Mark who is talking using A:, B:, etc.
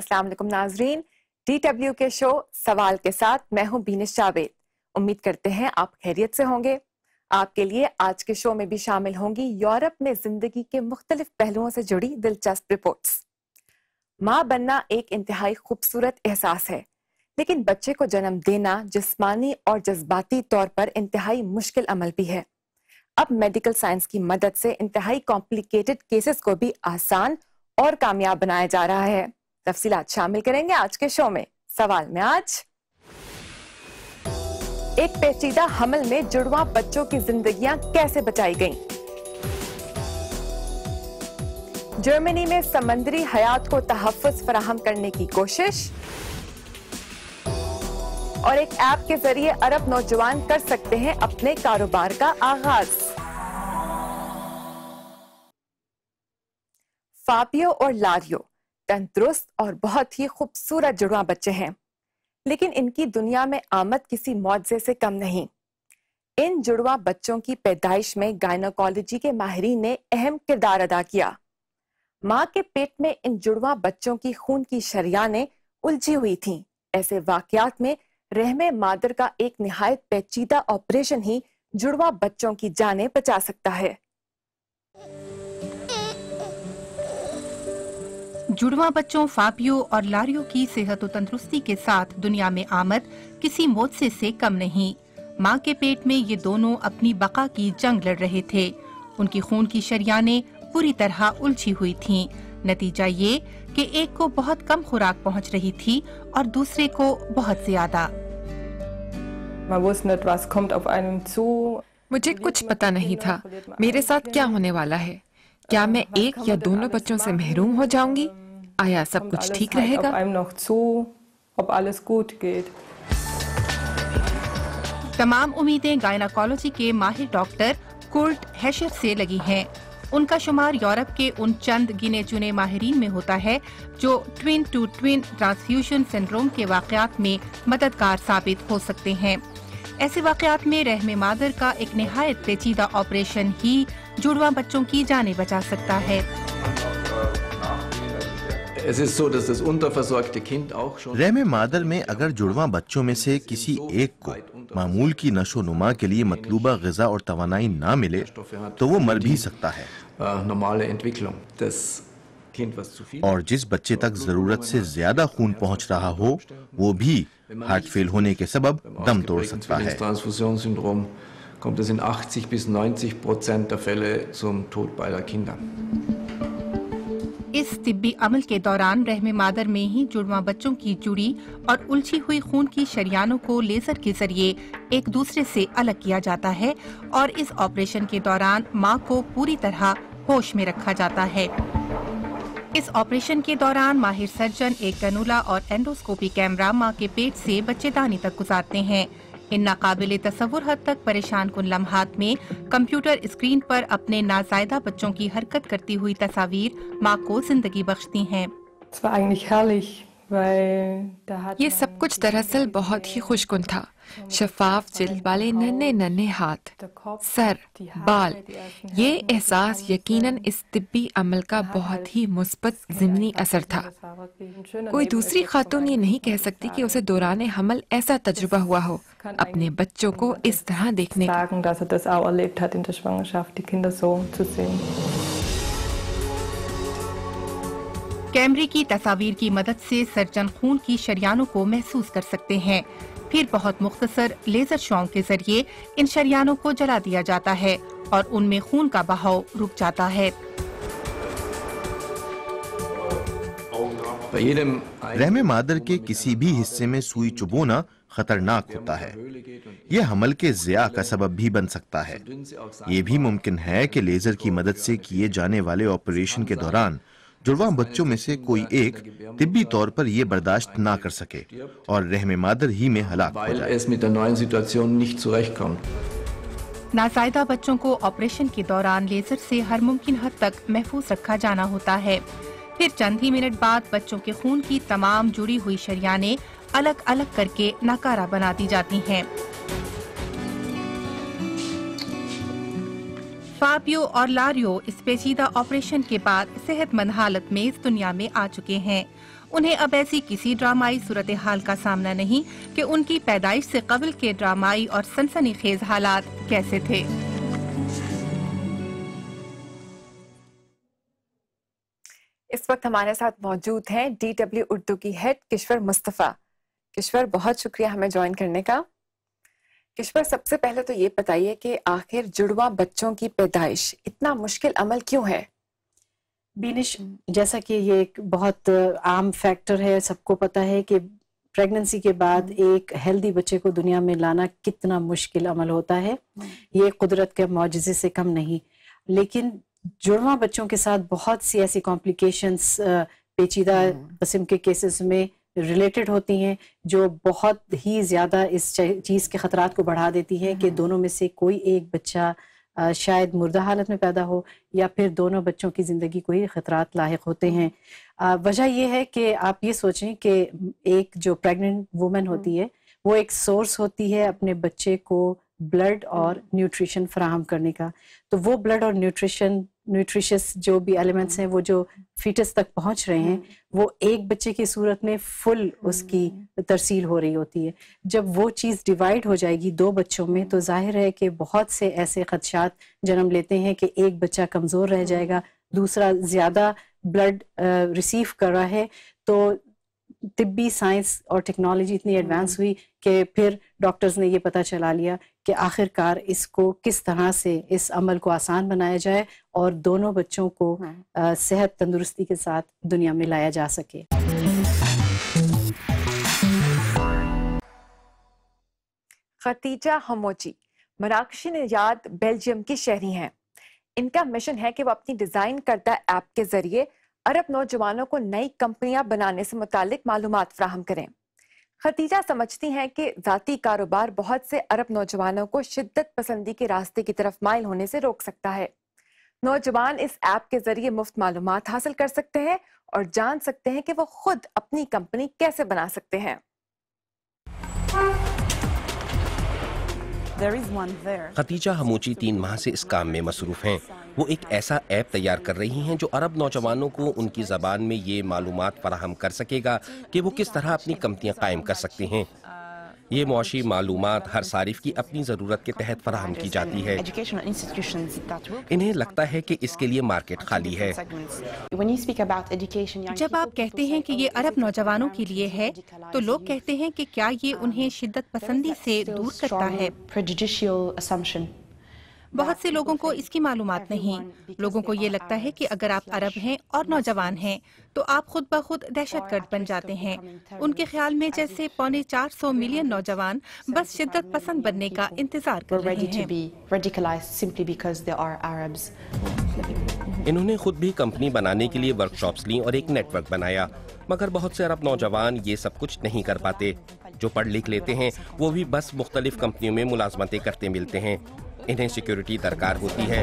A: अस्सलाम वालेकुम नाजरीन, DW के शो सवाल के साथ मैं हूं बीनिश जावेद। उम्मीद करते हैं आप खैरियत से होंगे। आपके लिए आज के शो में भी शामिल होंगी यूरोप में जिंदगी के मुख्तलिफ पहलुओं से जुड़ी दिलचस्प रिपोर्ट्स। माँ बनना एक इंतहाई खूबसूरत एहसास है, लेकिन बच्चे को जन्म देना जिस्मानी और जज्बाती तौर पर इंतहाई मुश्किल अमल भी है। अब मेडिकल साइंस की मदद से इंतहाई कॉम्प्लिकेटेड केसेस को भी आसान और कामयाब बनाया जा रहा है। तफसीलात शामिल करेंगे आज के शो में। सवाल में आज एक पेचीदा हमल में जुड़वा बच्चों की जिंदगियां कैसे बचाई गईं? जर्मनी में समंदरी हयात को तहफ्फुज़ फराहम करने की कोशिश, और एक ऐप के जरिए अरब नौजवान कर सकते हैं अपने कारोबार का आगाज। फाबियो और लारियो तंदुरुस्त और बहुत ही खूबसूरत जुड़वा बच्चे हैं, लेकिन इनकी दुनिया में आमद किसी मौजज़े से कम नहीं। इन जुड़वा बच्चों की पैदाइश में गायनोकोलॉजी के माहिरीन ने अहम किरदार अदा किया। माँ के पेट में इन जुड़वा बच्चों की खून की शरियानें उलझी हुई थीं। ऐसे वाकयात में रहमे मादर का एक निहायत पेचीदा ऑपरेशन ही जुड़वा बच्चों की जानें बचा सकता है।
B: जुड़वा बच्चों फाबियो और लारियो की सेहत और तंदुरुस्ती के साथ दुनिया में आमद किसी मौजज़े से कम नहीं। माँ के पेट में ये दोनों अपनी बका की जंग लड़ रहे थे। उनकी खून की शरियानें पूरी तरह उलझी हुई थीं। नतीजा ये कि एक को बहुत कम खुराक पहुँच रही थी और दूसरे को बहुत ज्यादा।
C: मुझे कुछ पता नहीं था मेरे साथ क्या होने वाला है। क्या मैं एक या दोनों बच्चों से महरूम हो जाऊंगी? आया सब कुछ ठीक रहेगा?
B: तमाम उम्मीदें गायनोकोलॉजी के माहिर डॉक्टर कुर्ट हेशर से लगी हैं। उनका शुमार यूरोप के उन चंद गिने चुने माहिरीन में होता है जो twin to twin transfusion syndrome के वाकयात में मददगार साबित हो सकते हैं। ऐसे वाकयात में रहमे मादर का एक निहायत पेचीदा ऑपरेशन ही जुड़वा बच्चों की जानें बचा सकता है।
D: रहमे मादर में अगर जुड़वा बच्चों में से किसी एक को मामूल की नशो नुमा के लिए मतलूबा ग़िज़ा और तवानाई ना मिले तो वो मर भी सकता है, और जिस बच्चे तक जरूरत से ज्यादा खून पहुंच रहा हो वो भी हार्ट फेल होने के सबब दम तोड़ सकता है।
E: kommt es in 80 bis 90% der Fälle zum Tod beider Kinder.
B: इस तिब्बी अमल के दौरान रहमे मादर में ही जुड़वा बच्चों की जुड़ी और उलझी हुई खून की शरियानों को लेजर के जरिए एक दूसरे से अलग किया जाता है और इस ऑपरेशन के दौरान मां को पूरी तरह होश में रखा जाता है। इस ऑपरेशन के दौरान माहिर सर्जन एक कैनुला और एंडोस्कोपी कैमरा मां के पेट से बच्चेदानी तक गुजारते हैं। इन नाकाबिले तसव्वुर हद तक परेशान कुन लम्हात में कंप्यूटर स्क्रीन पर अपने नाज़ायदा बच्चों की हरकत करती हुई तस्वीर माँ को जिंदगी बख्शती हैं।
C: ये सब कुछ दरअसल बहुत ही खुशकुन था। शफाफ जिल्द वाले नन्हे नन्हे हाथ, सर, बाल। ये एहसास यकीनन इस तिब्बी अमल का बहुत ही मुस्बत ज़िमनी असर था। कोई दूसरी खातून ये नहीं कह सकती कि उसे दौरान हमल ऐसा तजुर्बा हुआ हो अपने बच्चों को इस तरह देखने का।
B: कैमरे की तस्वीर की मदद से सर्जन खून की शरियानों को महसूस कर सकते हैं। फिर बहुत मुख्तसर लेजर शॉक के जरिए इन शरियानों को जला दिया जाता है और उनमें खून का बहाव रुक जाता है।
D: रहमे मादर के किसी भी हिस्से में सुई चुभोना खतरनाक होता है। यह हमल के ज़िया का सबब भी बन सकता है। ये भी मुमकिन है कि लेजर की मदद से किए जाने वाले ऑपरेशन के दौरान जुड़वा बच्चों में से कोई एक तिब्बी तौर पर ये बर्दाश्त ना कर सके और रहमे मादर ही में हलाक हो जाए।
B: नाज़ायदा बच्चों को ऑपरेशन के दौरान लेजर से हर मुमकिन हद तक महफूज रखा जाना होता है। फिर चंद ही मिनट बाद बच्चों के खून की तमाम जुड़ी हुई शरियानें अलग अलग करके नाकारा बना दी जाती हैं। फाबियो और लारियो इस पेचीदा ऑपरेशन के बाद सेहतमंद हालत में इस दुनिया में आ चुके हैं। انہیں اب ایسی کسی ڈرامائی صورتحال کا سامنا نہیں کہ ان کی پیدائش سے قبل کے ڈرامائی اور سنسنی خیز حالات کیسے تھے۔
A: اس وقت ہمارے ساتھ موجود ہیں DW اردو کی ہیڈ کشور مصطفیٰ۔ کشور، بہت شکریہ ہمیں جوائن کرنے کا۔ کشور، سب سے پہلے تو یہ بتائیے کہ آخر جڑواں بچوں کی پیدائش اتنا مشکل عمل کیوں ہے؟
F: بینش، جیسا کہ یہ ایک بہت عام فیکٹر ہے، سب کو پتہ ہے کہ پریگننسی کے بعد ایک ہیلدی بچے کو دنیا میں لانا کتنا مشکل عمل ہوتا ہے۔ یہ قدرت کے معجزے سے کم نہیں، لیکن جڑواں بچوں کے ساتھ بہت سی ایسی کمپلیکیشنز پیچیدہ قسم کے کیسز میں ریلیٹڈ ہوتی ہیں جو بہت ہی زیادہ اس چیز کے خطرات کو بڑھا دیتی ہیں کہ دونوں میں سے کوئی ایک بچہ شاید مردہ حالت میں پیدا ہو یا پھر دونوں بچوں کی زندگی کو ہی خطرات لاحق ہوتے ہیں۔ وجہ یہ ہے کہ آپ یہ سوچیں کہ ایک جو پریگننٹ وومن ہوتی ہے وہ ایک سورس ہوتی ہے اپنے بچے کو بلڈ اور نیوٹریشن فراہم کرنے کا، تو وہ بلڈ اور نیوٹریشس جو بھی ایلیمنٹس ہیں وہ جو فیٹس تک پہنچ رہے ہیں وہ ایک بچے کی صورت میں فل اس کی ترسیل ہو رہی ہوتی ہے۔ جب وہ چیز ڈیوائیڈ ہو جائے گی دو بچوں میں تو ظاہر ہے کہ بہت سے ایسے خدشات جنم لیتے ہیں کہ ایک بچہ کمزور رہ جائے گا، دوسرا زیادہ بلڈ ریسیو کر رہا ہے۔ تو طبی سائنس اور ٹیکنالوجی اتنی ایڈوانس ہوئی کہ پھر ڈاکٹرز نے یہ پتہ چلا لیا کہ آخر کار اس کو کس طرح سے اس عمل کو آسان بنایا جائے اور دونوں بچوں کو صحت تندرستی کے ساتھ دنیا میں لایا جا سکے۔
A: ختیجہ ہموچی مراکشی نژاد بیلجیم کی شہری ہیں۔ ان کا مشن ہے کہ وہ اپنی ڈیزائن کردہ ایپ کے ذریعے عرب نوجوانوں کو نئی کمپنیاں بنانے سے متعلق معلومات فراہم کریں۔ ختیجہ سمجھتی ہیں کہ ذاتی کاروبار بہت سے عرب نوجوانوں کو شدت پسندی کے راستے کی طرف مائل ہونے سے روک سکتا ہے۔ نوجوان اس ایپ کے ذریعے مفت معلومات حاصل کر سکتے ہیں اور جان سکتے ہیں کہ وہ خود اپنی کمپنی کیسے بنا سکتے ہیں۔
G: ختیجہ ہموچی 3 ماہ سے اس کام میں مصروف ہیں۔ وہ ایک ایسا ایپ تیار کر رہی ہیں جو عرب نوجوانوں کو ان کی زبان میں یہ معلومات فراہم کر سکے گا کہ وہ کس طرح اپنی کمپنیاں قائم کر سکتے ہیں۔ یہ معاشی معلومات ہر صارف کی اپنی ضرورت کے تحت فراہم کی جاتی ہے۔ انہیں لگتا ہے کہ اس کے لیے مارکیٹ خالی ہے۔
B: جب آپ کہتے ہیں کہ یہ عرب نوجوانوں کے لیے ہے تو لوگ کہتے ہیں کہ کیا یہ انہیں شدت پسندی سے دور کرتا ہے؟ بہت سے لوگوں کو اس کی معلومات نہیں۔ لوگوں کو یہ لگتا ہے کہ اگر آپ عرب ہیں اور نوجوان ہیں تو آپ خود بخود دہشت گرد بن جاتے ہیں۔ ان کے خیال میں جیسے 450 ملین نوجوان بس شدت پسند بننے کا انتظار کر رہے ہیں۔
G: انہوں نے خود بھی کمپنی بنانے کے لیے ورکشاپس لیں اور ایک نیٹ ورک بنایا، مگر بہت سے عرب نوجوان یہ سب کچھ نہیں کر پاتے۔ جو پڑھ لکھ لیتے ہیں وہ بھی بس مختلف کمپنیوں میں ملازمتیں کرتے ملتے ہیں۔ انہیں سیکیورٹی درکار ہوتی ہے۔